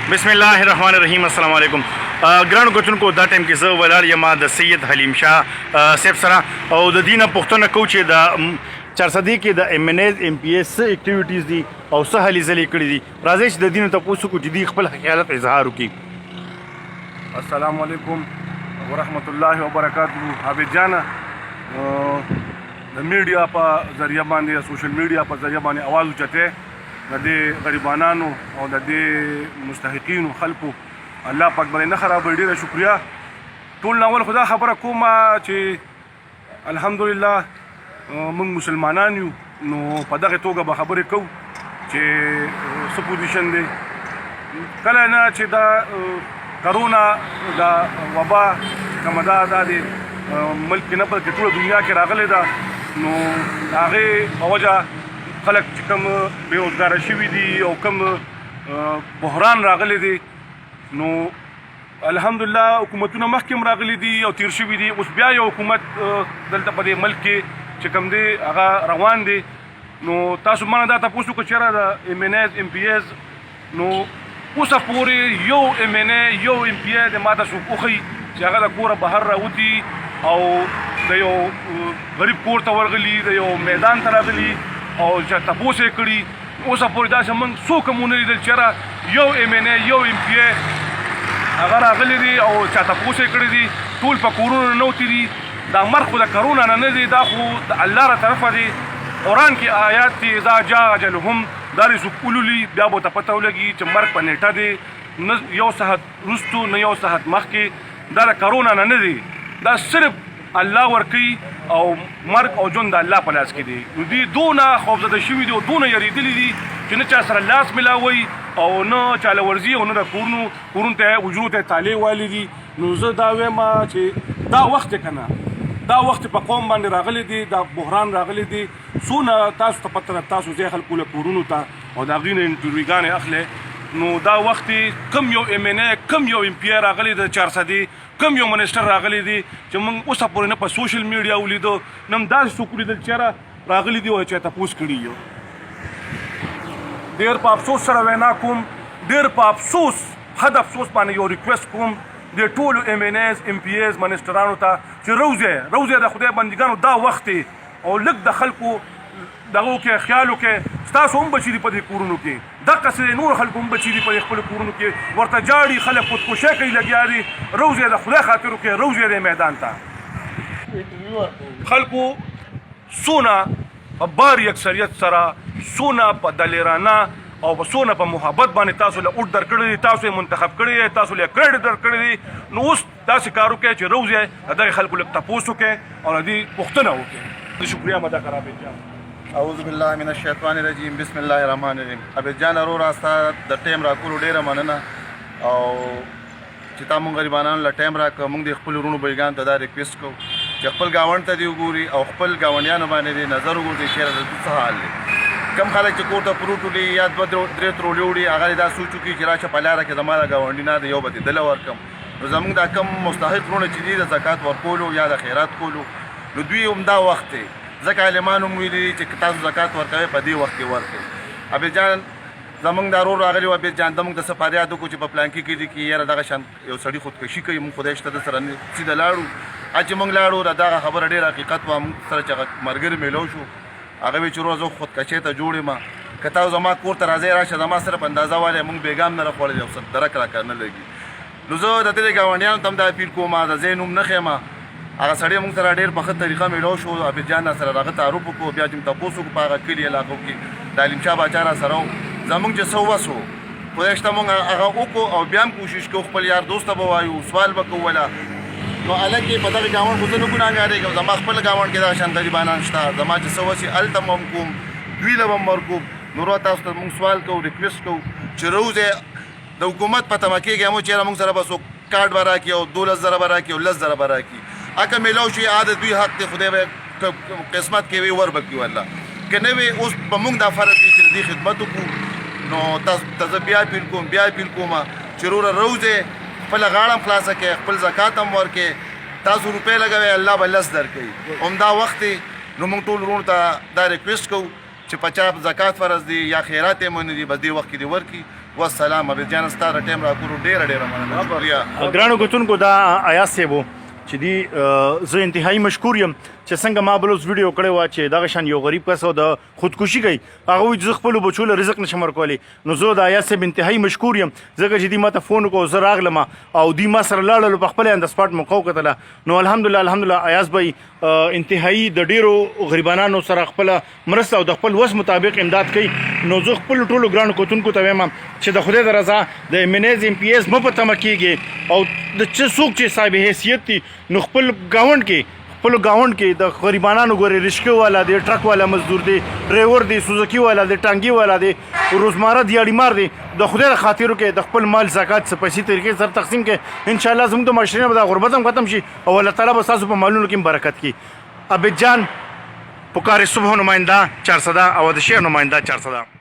बिस्मिल्लाहिर्रहमानिर्रहीम अस्सलाम वालेकुम ग्रांड कोचन को दा टाइम के ज़ वलार यमा द सैयद हलीम शाह सेफ सरा और द दीना पुख्तन कोचे द चारसदी के द MNAs MPS एक्टिविटीज़ दी और सहली जली कड़ी दी राजेश द दीन तपोसु को जदी खपल ख्यालत इजहार की। अस्सलाम वालेकुम व रहमतुल्लाहि व बरकातहू। हाबिब जान द मीडिया पर जरिया बांधे सोशल मीडिया पर जरिया बांधे आवाज़ उचते दे गरीबानानो और दे मुस्तहिकीन खल्कु अल्लाह पाक बने न खराब ढेर शुक्रिया टोल नावल खुदा खबर कोमा चे अल्हम्दुलिल्लाह मुंग मुसलमानान यू नो पदगे तोगा बखबर को चे सपोजिशन दे कला ना चे दा कोरोना दा वबा कमदा दा दे मुल्क के नबर के टोल दुनिया के रागले दा नो आगे वजह खलक कम बेरोजगार शवी दी और कम बहरान रागले दी नो अल्हम्दुलिल्लाह हुकूमतों मखकम रागली दी और तीर शवी दी उस ब्या हुकूमत दलता पदे मुल्क के चकम दे आगा रवान दे नो तासु माना दा तपोसु को चेहरा दा MNAs MPS नो उस पूरे यो MNA यो MPA दे माता सु उखी जागा दा कोरा बाहर राउती और दयो गरीब कोर तवरगली दयो मैदान तरागली और जब तपोसे कड़ी उस पूरे दा समन सो कम्युनिटी दल चेहरा यो MNA यो MPA अगर अगली दी और चाह तपोसे कड़ी दी टूल पर कोरोना नौती दी दा मर खुदा कोरोना न दी दा खुद अल्लाह रा तरफ दी कुरान की आयत थी दा जा अजलहुम दारी सुकुलुली ब्याबो तपताव लगी चमर पर नेटा दे न यो सहत रुस्तु न यो सहत मख के दा कोरोना न दी दा सिर्फ अल्लाह वर्की और मर्ग और जोन दा अल्लाह पलास की दी दोना खौफजदा शवी दी दोना यरी दिली दी कि न चा सर लास मिला हुई और न चाल वर्जी और न कुरुन ते वजूद ताले वाली दी नुज़ दावे मा चे दा वक्त कना दा वक्त पर कौम बांधे रागली दी दा बहरान रागली दी सोना तासु तपत्र तासु जे खल कुल कुरुन ता और दागीन इंटरव्यू गाने अखले नो दा वक्त कम यो MNA कम यो MPA रागली दी चारसदी कम यो मिनिस्टर रागली दी जब मंग उस पूरे न पर सोशल मीडिया उली दो नम दास सुकुली दल चेहरा रागली दी हो चाहे तपोस कड़ी यो देर पर अफसोस सर वेना कुम देर पर अफसोस हद अफसोस पाने यो रिक्वेस्ट कुम दे टोल MNAs MPAs मिनिस्टरानो ता च रोजे दा खुदा बंदिगानो दा वक्त और लग दखल को दगो के ख्यालों के स्तासो हम बची दी पदे कुरुनो के दक से नूर खल को हम बची दी पदे खल कुरुनो के वर्ता जाड़ी खलक खुद को शेक लगी आ रही रोजे दा खुदा खातिर के रोजे दे मैदान था खल को सोना बारी अक्सरियत सरा सोना प दलेराना और सोना पर मोहब्बत बाने तासो ले उठ दर कड़ी तासो मुंतखब कड़ी तासो ले क्रेडिट दर कड़ी नो उस तास कारो के च रोजे अदा खल को तपोसो के और अदी पुख्तना हो के शुक्रिया मदा करा बेजा अऊज़ु बिल्लाहि मिनश शैतानिर रजीम बिस्मिल्लाहिर रहमानिर रहीम अब जान रो रास्ता द टाइम रा कुल डेरा मनना और चिता मुंग गरीबाना ला टाइम रा क मुंग दे खपल रुणु बैगान तदा रिक्वेस्ट को खपल गावण त दी गुरी और खपल गावणियान बाने दे नजर गुरी शेर द सहाल कम खालक च कोटा प्रूटुली याद बद्र द्रे त्रोलियोडी अगाली दा सूचु की जरा छ पलारा के जमाला गावंडी ना यो बदी दला वर कम जमंग दा कम मुस्तहिक रुणु चीज द zakat वर कोलो या द खैरात कोलो लदवी उमदा वक्त ज़का लेमान उम्मीदी चिकतास ज़कात वर्के पदी वक्त वर्के अबे जान जमंग दारो रागली अबे जान दमंग दस पारिया दो कुछ प्लान की दी यार दागा शान यो सड़ी खुदकशी कई मुंग खुदेश तद सरन सीधा लाड़ू आज मंग लाड़ू दागा खबर डेरा हकीकत वा सर चग मरगर मेलो शो आगे भी चुरो जो खुदकशे त जोड़े मा कता जमा कोर तराजे रा शमा सर अंदाजा वाले मुंग बेगाम न रखोले जो सर दरक रा करने लगी लुजो दते गावंडियान तम दा पीर को मा ज़ैनुम नखेमा आगे सड़े मुंग तरा डेर बखत तरीका मिलो शो अब जाना सर रगत आरोप को ब्या जिम तपोसु को पागा के लिए लाखों की तालीम शाह बाचारा सरो जमुंग जे सौवसो कोयश्ता मुंग आगा ओको और ब्याम कोशिश को खपल यार दोस्त बवायु सवाल बको वाला तो अलग के पता गावण को तो गुना गारे के जमा खपल गावण के दाशन गरीबाना नष्टा जमा जे सौवसी अल्तमम कुम दुइलम मरकूब नुरता उस्त मुंग सवाल को रिक्वेस्ट को चरोजे द हुकूमत पता मके गमो चेरा मुंग सर बसो कार्ड भरा की और 2000 भरा की और 10000 भरा की आका मिलाओ शे आदत भी हक ते खुदे किस्मत के वे वर बकी वाला कने वे उस बमुंग दा फरज दी खिदमत को नो तज बिया पिल को मा जरूर रोजे पहला गाड़म खलास के खपल ज़कात हम वर के तासु रुपए लगावे अल्लाह बलस दर के उमदा वक्त नो मंग टोल रोण ता दा रिक्वेस्ट को چې په چا زکات فرض دي یا خیرات یې مونږ دي بس دې وخت کې دې ورکړي والسلام عبد جان ستا د ټایم راکولو ډېره مننه شکریه. ګرانو کتونکو دا آیاز صاحب و چې دی زه انتهایی مشکور یم چې څنګه ما بل اوس ویډیو کړی وه چې دغه شان یو غریب کس د خودکشي کوي هغه وایي چې زه خپلو بچو له رزق نشم ورکولی نو زه د آیاز صاحب انتهایی مشکور یم ځکه چې دوی ما ته فون وکړو زه راغلم او دوی ما سره لاړلو په خپله ان د سپاټ موقع وکتله نو الحمدلله ایاز بھائی انتهایی د ډیرو غریبانانو سره خپله مرسته او د خپل وس مطابق امداد کوي نو زه خپلو ټولو ګرانو کتونکو ته وایم چې د خدای د رضا د MNAs MPs مه په تمه کیږي او د څوک چې صاحب حیثیت دي نو خپل ګاونډ کې د غریبانانو ګورې رشکه والا دی ټرک والا مزدور دی ډرایور دی سوزوکی والا دی ټانګي والا دی روزمره دیاړي مار دی د خدای د خاطرو کې د خپل مال زکات څه پیسې طریقې سره تقسیم کې ان شاء الله زموږ د معاشرې نه به دا غربت هم ختم شي او الله تعالی به ستاسو په مالونو کې برکت کړي. عابد جان پکار صبح نمائندہ 400 او د شهر نمائندہ 400